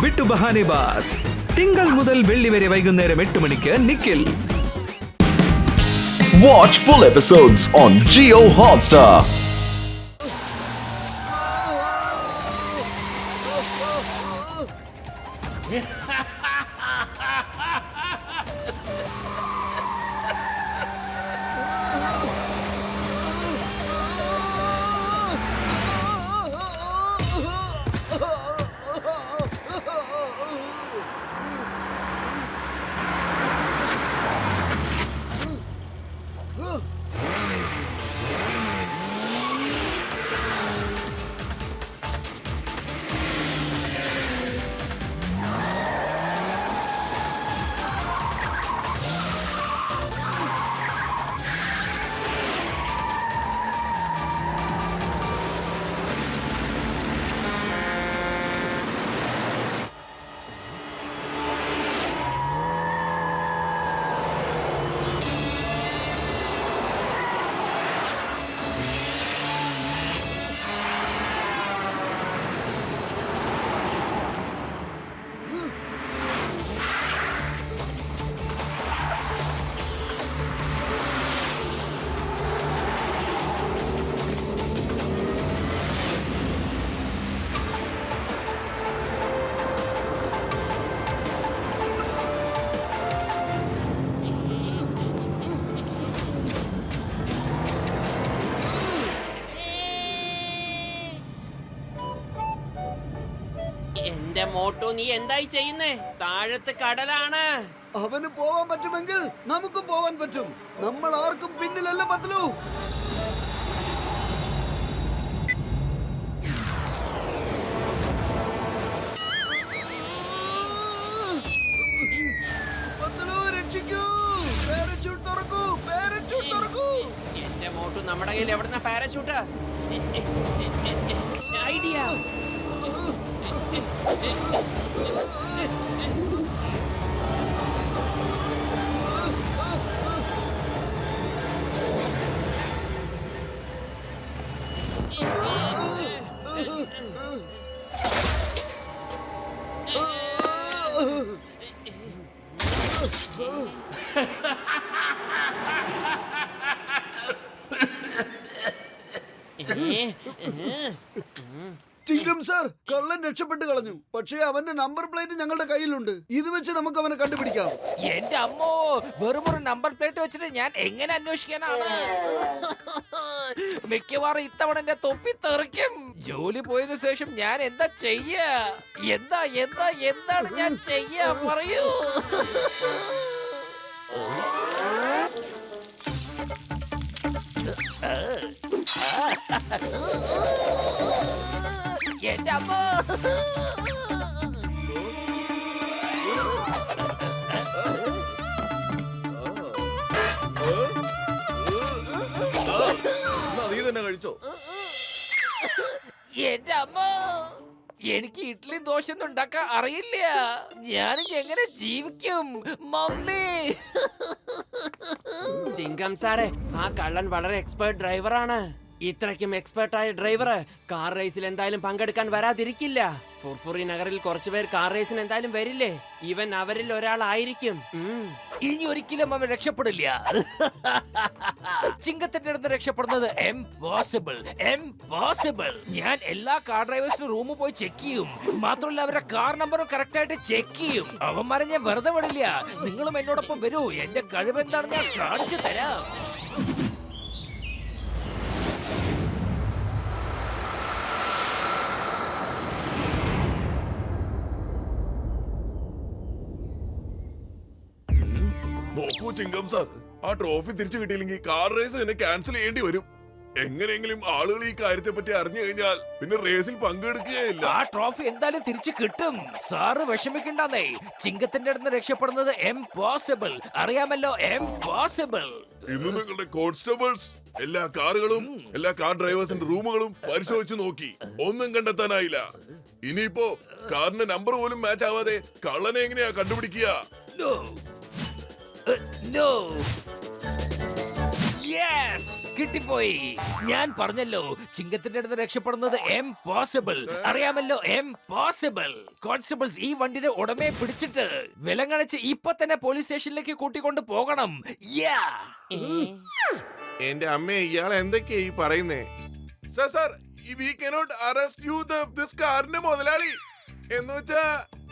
വിട്ടു ബഹാനെ ബാസ്. തിങ്കൾ മുതൽ വെള്ളി വരെ വൈകുന്നേരം 8 മണിക്ക് Nikhil. Watch full episodes on Jio Hotstar. എന്റെ മോട്ടു, നീ എന്തായി ചെയ്യുന്നേ? താഴത്ത് കടലാണ്. അവന് പോവാൻ പറ്റുമെങ്കിൽ നമുക്കും പോവാൻ പറ്റും. നമ്മൾ ആർക്കും പിന്നിലല്ല പത്ലു. രക്ഷിക്കൂ, പാരച്യൂട്ട് തുറക്കൂ, പാരച്യൂട്ട് തുറക്കൂ. എന്റെ മോട്ടു, നമ്മുടെ കയ്യിൽ എവിടുന്ന പാരച്യൂട്ട്? ഐഡിയ. ചിങ്കം സാർ, കള്ളൻ രക്ഷപ്പെട്ട് കളഞ്ഞു. പക്ഷേ അവന്റെ നമ്പർ പ്ലേറ്റ് ഞങ്ങളുടെ കയ്യിലുണ്ട്. ഇത് വെച്ച് നമുക്ക് അവനെ കണ്ടുപിടിക്കാം. എന്റെ അമ്മോ, വെറുമൊരു നമ്പർ പ്ലേറ്റ് വെച്ചിട്ട് ഞാൻ എങ്ങനെ അന്വേഷിക്കാനാണ്? മിക്കവാറും ഇത്തവണ എന്റെ തൊപ്പി തെറിക്കും. ജോലി പോയതിനു ശേഷം ഞാൻ എന്താ ചെയ്യാ? എന്താണ് ഞാൻ ചെയ്യാ? പറയൂ. എന്റെ അമ്മ, നീ തന്നെ കഴിച്ചോ? എന്റെ അമ്മ, എനിക്ക് ഇഡ്ഡലി ദോശ ഒന്നും ഉണ്ടാക്കാൻ അറിയില്ല. ഞാനിനി എങ്ങനെ ജീവിക്കും മമ്മി? ചിങ്കം സാറേ, ആ കള്ളൻ വളരെ എക്സ്പേർട്ട് ഡ്രൈവറാണ്. ഇത്രയ്ക്കും എക്സ്പേർട്ടായ ഡ്രൈവർ കാർ റേസിൽ എന്തായാലും പങ്കെടുക്കാൻ വരാതിരിക്കില്ല. ഫുർഫുറി നഗറിൽ കുറച്ചുപേർ കാർ റേസിന് എന്തായാലും വരില്ലേ? ഇവൻ അവരിൽ ഒരാളായിരിക്കും. ഇനി ഒരിക്കലും അവൻ രക്ഷപ്പെടില്ല. ചിങ്കത്തിന്റെ അടുത്ത് രക്ഷപ്പെടുന്നത് എംപോസിബിൾ. ഞാൻ എല്ലാ കാർ ഡ്രൈവേഴ്സിനും റൂമിൽ പോയി ചെക്ക് ചെയ്യും. മാത്രമല്ല അവരുടെ കാർ നമ്പറും കറക്റ്റ് ആയിട്ട് ചെക്ക് ചെയ്യും. അവന്മാരെ ഞാൻ വെറുതെ വിടില്ല. നിങ്ങളും എന്നോടൊപ്പം വരൂ. എന്റെ കഴിവ് എന്താണെന്ന് ഞാൻ കാണിച്ചു തരാം. നോക്കൂ ചിങ്കം സാർ, ആ ട്രോഫി തിരിച്ചു കിട്ടിയില്ലെങ്കിൽ കാർ റേസ് തന്നെ ക്യാൻസൽ ചെയ്യേണ്ടി വരും. എങ്ങനെയെങ്കിലും ആളുകൾ ഈ കാര്യത്തെ പറ്റി അറിഞ്ഞു കഴിഞ്ഞാൽ പിന്നെ റേസിൽ പങ്കെടുക്കുകയില്ല. ആ ട്രോഫി എന്തായാലും തിരിച്ചു കിട്ടും. സാറ് വിഷമിക്കണ്ടെന്നേ. ചിങ്കത്തിന്റെ അടുത്ത് രക്ഷപ്പെടുന്നത് എംപോസിബിൾ. അറിയാമല്ലോ, എംപോസിബിൾ. ഇന്ന് നിങ്ങളുടെ കോൺസ്റ്റബിൾസ് എല്ലാ കാറുകളും എല്ലാ കാർ ഡ്രൈവേഴ്സിന്റെ റൂമുകളും പരിശോധിച്ചു നോക്കി. ഒന്നും കണ്ടെത്താനായില്ല. ഇനിയിപ്പോ കാറിന്റെ നമ്പർ പോലും മാച്ച് ആവാതെ കള്ളനെ എങ്ങനെയാ കണ്ടുപിടിക്കുക? No. Yes! കിട്ടിപ്പോയി. ഞാൻ പറഞ്ഞല്ലോ ചിങ്കത്തിന്റെ അടുത്ത് രക്ഷപ്പെടുന്നത് എംപോസിബിൾ. അറിയാമല്ലോ, എംപോസിബിൾ. കോൺസ്റ്റബിൾസ് ഈ വണ്ടിയുടെ ഉടമയെ പിടിച്ചിട്ട് വിലങ്ങണിച്ച് ഇപ്പൊ തന്നെ പോലീസ് സ്റ്റേഷനിലേക്ക് കൂട്ടിക്കൊണ്ട് പോകണം. എന്റെ അമ്മേ, ഇയാൾ എന്തൊക്കെയാ ഈ പറയുന്നേ? Sir, we cannot arrest you this കാറിന്റെ മുതലാളി എന്ന് വെച്ചാ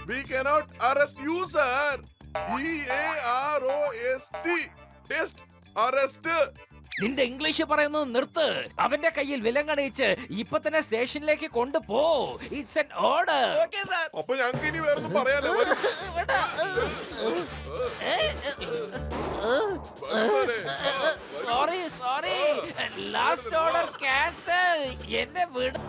we cannot arrest you sir. EAROST test arrest. നിന്റെ ഇംഗ്ലീഷ് പറയുന്നത് നിർത്ത്. അവന്റെ കയ്യിൽ വിലങ്ങണിച്ച് ഇപ്പൊ തന്നെ സ്റ്റേഷനിലേക്ക് കൊണ്ടുപോ. It's an order. അപ്പൊ ഞങ്ങൾക്ക് ഇനി വേറൊന്നും പറയാനോ? Sorry last order cancel. എന്നെ വിട്.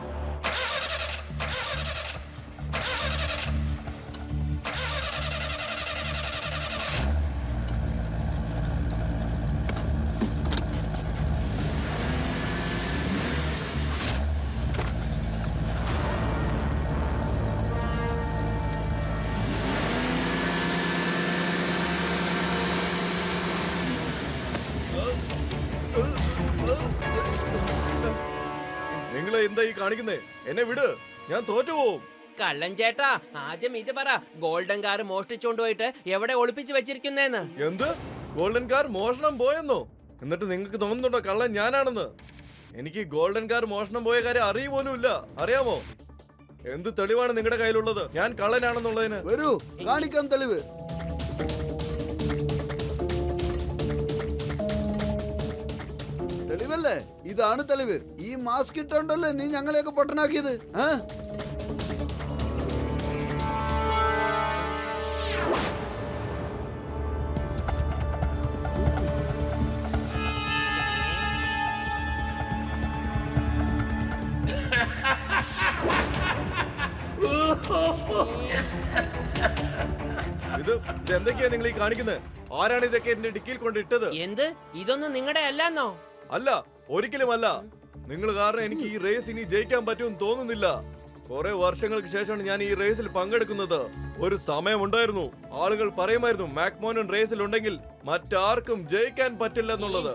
നിങ്ങളെ എന്താ ഈ കാണിക്കുന്നേ? എന്നെ വിട്, ഞാൻ തോറ്റുപോകും. കള്ളൻ ചേട്ടാ, ആദ്യം ഇത് പറ, ഗോൾഡൻ കാർ മോഷ്ടിച്ചോണ്ട് പോയിട്ട് എവിടെ ഒളിപ്പിച്ച് വെച്ചിരിക്കുന്നേന്ന്? എന്ത്? ഗോൾഡൻ കാർ മോഷണം പോയെന്നോ? എന്നിട്ട് നിങ്ങൾക്ക് തോന്നുന്നുണ്ടോ കള്ളൻ ഞാനാണെന്ന്? എനിക്ക് ഗോൾഡൻ കാർ മോഷണം പോയ കാര്യം അറിയുപോലും ഇല്ല. അറിയാമോ? എന്ത് തെളിവാണ് നിങ്ങളുടെ കയ്യിലുള്ളത് ഞാൻ കള്ളനാണെന്നുള്ളതിന്? വരൂ, കാണിക്കാം തെളിവ്. തെളിവല്ലേ? ഇതാണ് തെളിവ്. ഈ മാസ്ക് ഇട്ടോണ്ടല്ലേ നീ ഞങ്ങളെയൊക്കെ പൊട്ടനാക്കിയത്? ഇത് എന്തൊക്കെയാ നിങ്ങൾ ഈ കാണിക്കുന്നത്? ആരാണ് ഇതൊക്കെ എന്റെ ഡിക്കിയിൽ കൊണ്ടിട്ടത്? എന്ത്? ഇതൊന്നും നിങ്ങളുടെ അല്ലെന്നോ? അല്ല, ഒരിക്കലും അല്ല. നിങ്ങൾ കാരണം എനിക്ക് ഈ റേസ് ഇനി ജയിക്കാൻ പറ്റുമെന്ന് തോന്നുന്നില്ല. കുറെ വർഷങ്ങൾക്ക് ശേഷമാണ് ഞാൻ ഈ റേസിൽ പങ്കെടുക്കുന്നത്. ഒരു സമയമുണ്ടായിരുന്നു ആളുകൾ പറയുമായിരുന്നു മാക്മോനൻ റേസിൽ ഉണ്ടെങ്കിൽ മറ്റാർക്കും ജയിക്കാൻ പറ്റില്ല എന്നുള്ളത്.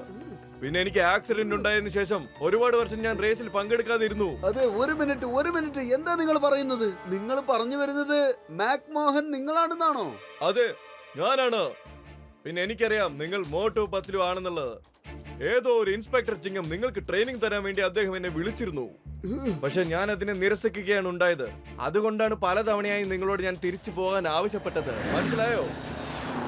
പിന്നെ എനിക്ക് ആക്സിഡന്റ് ഉണ്ടായതിനു ശേഷം ഒരുപാട് വർഷം ഞാൻ റേസിൽ പങ്കെടുക്കാതിരുന്നു. അതെ, ഒരു മിനിറ്റ്, എന്താ നിങ്ങൾ പറയുന്നത്? നിങ്ങൾ പറഞ്ഞു വരുന്നത് മാക്മോഹൻ നിങ്ങളാണെന്നാണോ? അതെ, ഞാനാണ്. പിന്നെ എനിക്കറിയാം നിങ്ങൾ മോട്ടു പത്ലു ആണെന്നുള്ളത്. ഏതോ ഒരു ഇൻസ്പെക്ടർ ചിങ്ങം നിങ്ങൾക്ക് ട്രെയിനിങ് തരാൻ വേണ്ടി അദ്ദേഹം എന്നെ വിളിച്ചിരുന്നു. പക്ഷെ ഞാൻ അതിനെ നിരസിക്കുകയാണ് ഉണ്ടായത്. അതുകൊണ്ടാണ് പലതവണയായി നിങ്ങളോട് ഞാൻ തിരിച്ചു പോകാൻ ആവശ്യപ്പെട്ടത്. മനസ്സിലായോ?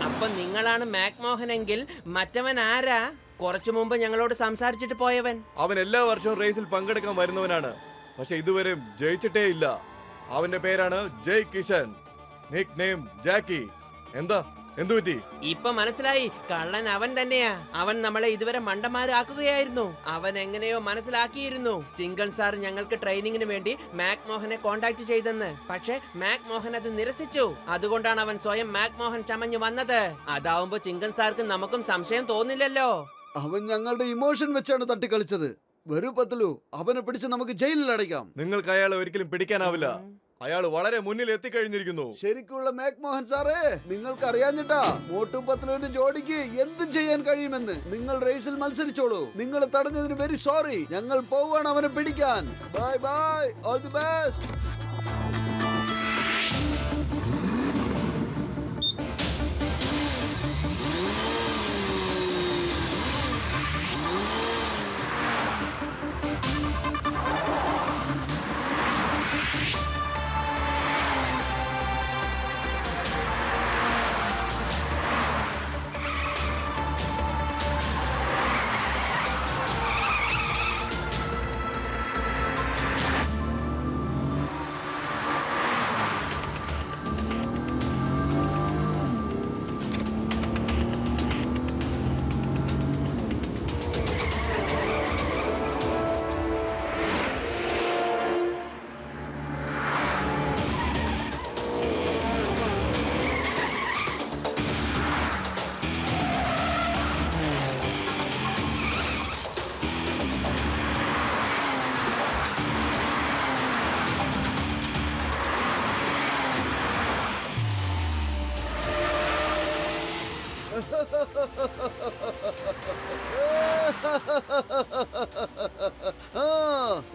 അപ്പൊ നിങ്ങളാണ് മാക്മോഹൻ എങ്കിൽ മറ്റവൻ ആരാ? കുറച്ചു മുമ്പ് ഞങ്ങളോട് സംസാരിച്ചിട്ട് പോയവൻ. അവൻ എല്ലാ വർഷവും റേസിൽ പങ്കെടുക്കാൻ വരുന്നവനാണ്. പക്ഷെ ഇതുവരെ ജയിച്ചിട്ടേ ഇല്ല. അവന്റെ പേരാണ് ജയ് കിഷൻ, നിക് നെയിം ജാക്കി. എന്താ, എന്തു പറ്റി? ഇപ്പൊ മനസ്സിലായി, കള്ളൻ അവൻ തന്നെയാ. അവൻ നമ്മളെ ഇതുവരെ മണ്ടന്മാരാക്കുകയായിരുന്നു. അവൻ എങ്ങനെയോ മനസ്സിലാക്കിയിരുന്നു ചിങ്കൻ സാർ ഞങ്ങൾക്ക് ട്രെയിനിങ്ങിന് വേണ്ടി മാക്മോഹനെ കോണ്ടാക്ട് ചെയ്തെന്ന്. പക്ഷെ മാക്മോഹൻ അത് നിരസിച്ചു. അതുകൊണ്ടാണ് അവൻ സ്വയം മാക്മോഹൻ ചമഞ്ഞു വന്നത്. അതാവുമ്പോ ചിങ്കൻ സാർക്ക് നമുക്കും സംശയം തോന്നില്ലല്ലോ. അവൻ ഞങ്ങളുടെ ഇമോഷൻ വെച്ചാണ് തട്ടിക്കളിച്ചത്. വരൂ പത്ലു, അവനെ പിടിച്ച് നമുക്ക് ജയിലിൽ അടയ്ക്കാം. നിങ്ങൾക്ക് അയാളെ ഒരിക്കലും പിടിക്കാനാവില്ല. അയാൾ വളരെ മുന്നിൽ എത്തിക്കഴിഞ്ഞിരിക്കുന്നു. ശരിക്കുള്ള മാക്മോഹൻ സാറേ, നിങ്ങൾക്ക് അറിയാഞ്ഞിട്ടാ മോട്ടു പത്ലുവിന്റെ ജോഡിക്ക് എന്തും ചെയ്യാൻ കഴിയുമെന്ന്. നിങ്ങൾ റേസിൽ മത്സരിച്ചോളൂ. നിങ്ങൾ തടഞ്ഞതിന് വെരി സോറി. ഞങ്ങൾ പോവാണ് അവനെ പിടിക്കാൻ. Bye bye, all the best.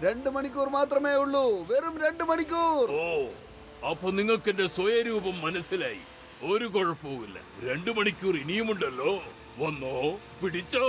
2 മണിക്കൂർ മാത്രമേ ഉള്ളൂ, വെറും 2 മണിക്കൂർ. ഓ, അപ്പൊ നിങ്ങൾക്ക് എന്റെ സ്വയരൂപം മനസ്സിലായി. ഒരു കുഴപ്പവുമില്ല. 2 മണിക്കൂർ ഇനിയുമുണ്ടല്ലോ. വന്നോ, പിടിച്ചോ.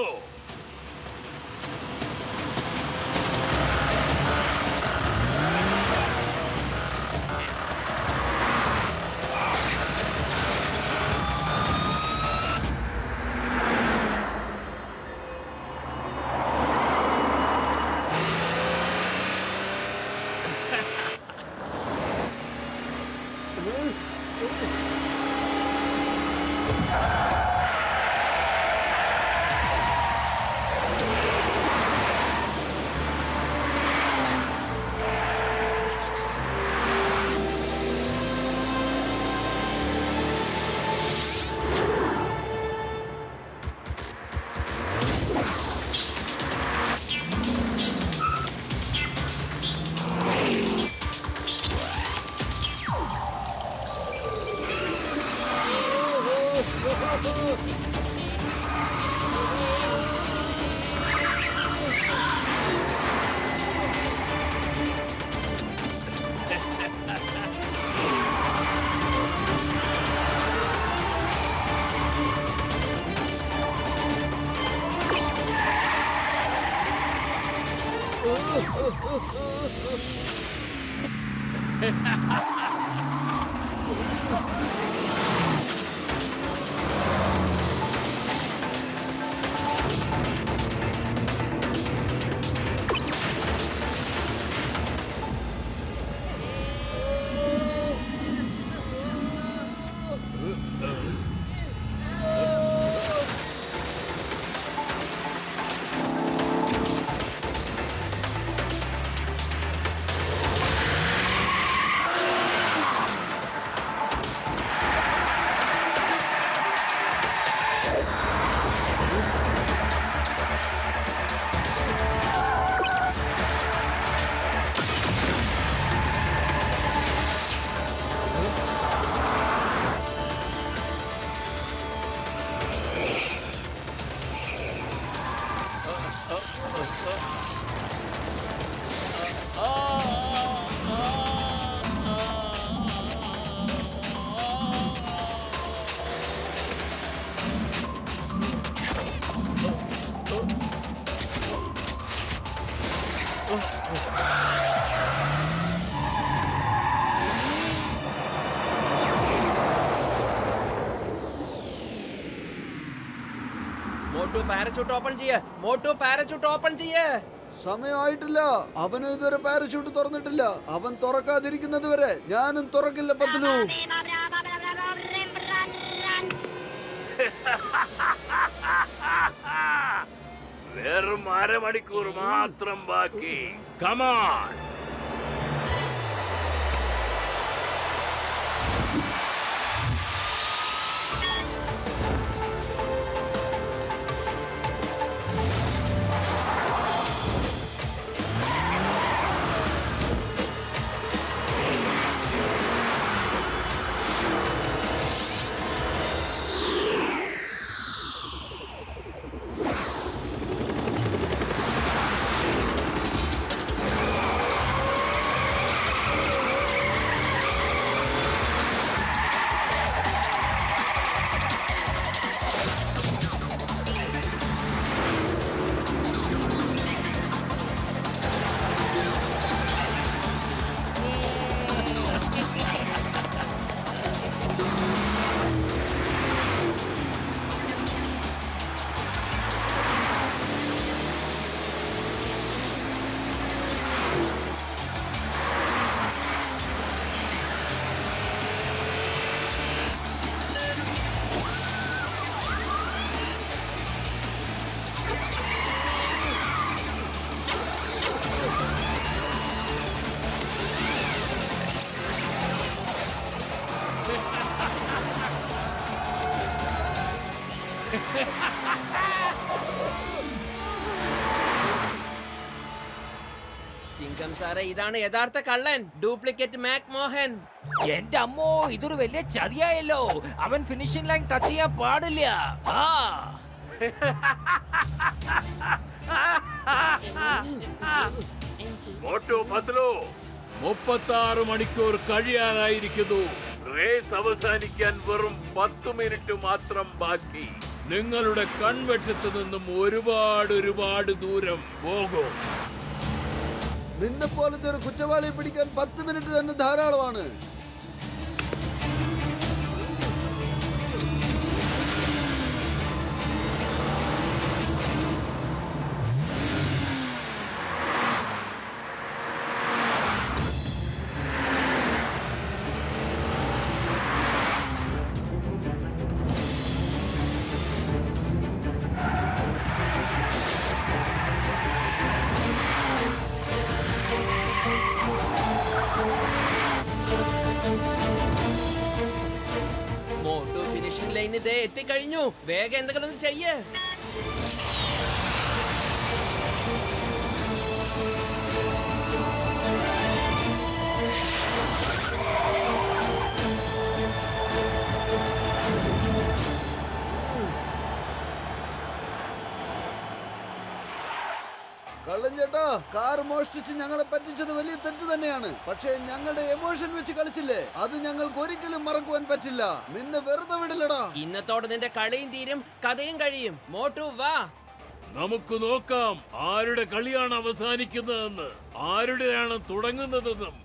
മോട്ടു പാരച്യൂട്ട് ഓപ്പൺ ചെയ്യ്. മോട്ടു പാരച്യൂട്ട് ഓപ്പൺ ചെയ്യ്. സമയമായിട്ടില്ല. അവനും ഇതുവരെ പാരച്യൂട്ട് തുറന്നിട്ടില്ല. അവൻ തുറക്കാതിരിക്കുന്നത് വരെ ഞാനും തുറക്കില്ല പത്ലു. വെറും അരമണിക്കൂർ മാത്രം ബാക്കി. കമാൺ. ചിങ്കം സാറേ, ഇതാണ് യഥാർത്ഥ കള്ളൻ, ഡ്യൂപ്ലിക്കേറ്റ് മാക് മോഹൻ. എന്റെ അമ്മോ, ഇതൊരു വലിയ ചതിയായല്ലോ. അവൻ ഫിനിഷിംഗ് ലൈൻ ടച്ച് ചെയ്യാൻ പാടില്ല. മോട്ടു പത്ലു 36 മണിക്കൂർ കഴിയാനായിരിക്കുന്നു. റേസ് അവസാനിക്കാൻ വെറും 10 മിനിറ്റ് മാത്രം ബാക്കി. നിങ്ങളുടെ കൺവെട്ടത്ത് നിന്നും ഒരുപാട് ദൂരം പോകും. നിന്നെ പോലത്തെ ഒരു കുറ്റവാളിയെ പിടിക്കാൻ 10 മിനിറ്റ് തന്നെ ധാരാളമാണ്. മോട്ടു ഫിനിഷിംഗ് ലൈൻ ഇതേ എത്തിക്കഴിഞ്ഞു. വേഗം എന്തെങ്കിലും ഒന്ന് ചെയ്യ്. കള്ളൻ ചേട്ടാ, കാർ മോഷ്ടിച്ച് ഞങ്ങളെ പറ്റിച്ചത് വലിയ തെറ്റ് തന്നെയാണ്. പക്ഷേ ഞങ്ങളുടെ എമോഷൻ വെച്ച് കളിച്ചില്ലേ, അത് ഞങ്ങൾക്ക് ഒരിക്കലും മറക്കുവാൻ പറ്റില്ല. നിന്നെ വെറുതെ വിടില്ലടാ. ഇന്നത്തോടെ നിന്റെ കളിയും തീരും, കഥയും കഴിയും. മോട്ടു വാ. നമുക്ക് നോക്കാം ആരുടെ കളിയാണ് അവസാനിക്കുന്നതെന്ന്, ആരുടെയാണ് തുടങ്ങുന്നതെന്നും.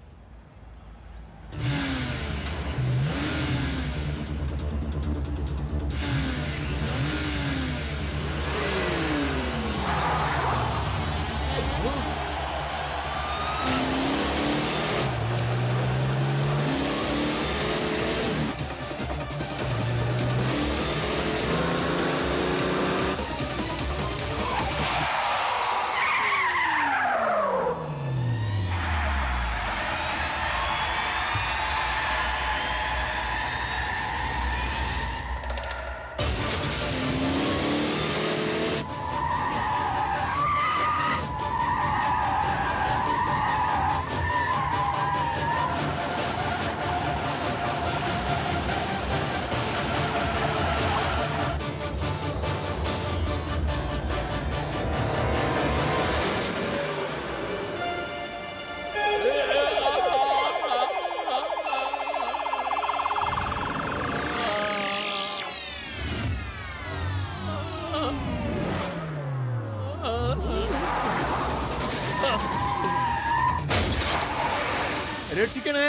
രക്ഷിക്കണേ,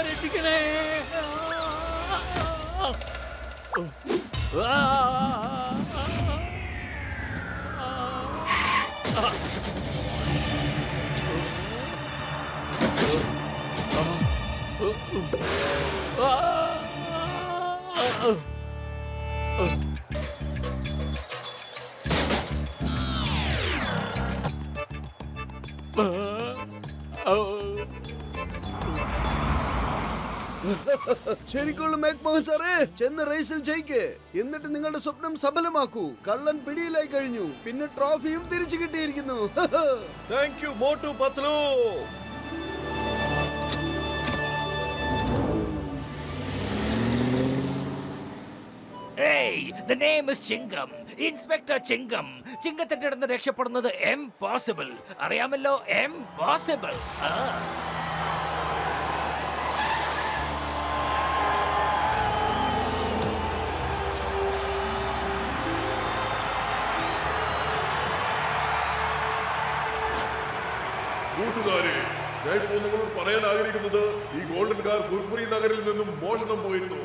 രക്ഷിക്കണേ. ശരിക്കുള്ള മാക്മോഹൻ സാറേ, ചെന്ന് റേസിൽ ജയിക്ക്. എന്നിട്ട് നിങ്ങളുടെ സ്വപ്നം സഫലമാക്കൂ. കള്ളൻ പിടിയിലായി കഴിഞ്ഞു, പിന്നെ ട്രോഫിയും തിരിച്ചു കിട്ടിയിരിക്കുന്നു. Thank you Motu Patlu. Hey, the name is Chingam. Inspector Chingam. ചിങ്കത്തിന്റെ അടുത്ത് രക്ഷപ്പെടുന്നത് impossible. അറിയാമല്ലോ, impossible. കൂട്ടുകാരെ, ഞാനിപ്പോ നിങ്ങളോട് പറയാൻ ആഗ്രഹിക്കുന്നത്, ഈ ഗോൾഡൻ കാർ ഫുർഫുറി നഗരിൽ നിന്നും മോഷണം പോയിരുന്നു.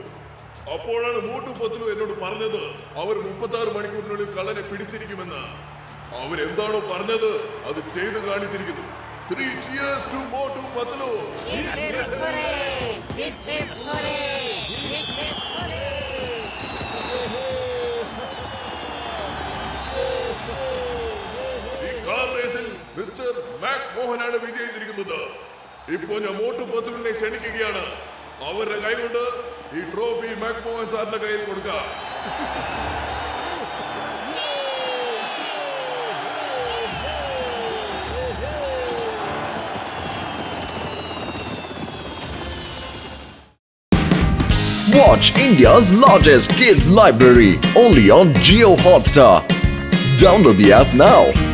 അപ്പോഴാണ് മോട്ടു പത്ലു എന്നോട് പറഞ്ഞത് അവർ 36 മണിക്കൂറിനുള്ളിൽ കള്ളനെ പിടിച്ചിരിക്കുമെന്ന്. അവരെന്താണോ പറഞ്ഞത് അത് ചെയ്ത് കാണിച്ചിരിക്കുന്നു. 3 cheers to മോട്ടു പത്ലു. ഈ കാർ റേസിൽ മിസ്റ്റർ മാക് മോഹനാണ് വിജയിച്ചിരിക്കുന്നത്. ഇപ്പോ ഞാൻ മോട്ടു പത്ലുവിനെ ക്ഷണിക്കുകയാണ്. അവരുടെ കൈകൊണ്ട് ഈ ട്രോഫി മാക് മോഹൻ സാറിന്റെ കയ്യിൽ കൊടുക്കാം. Watch India's largest kids library only on Jio Hotstar. Download the app now.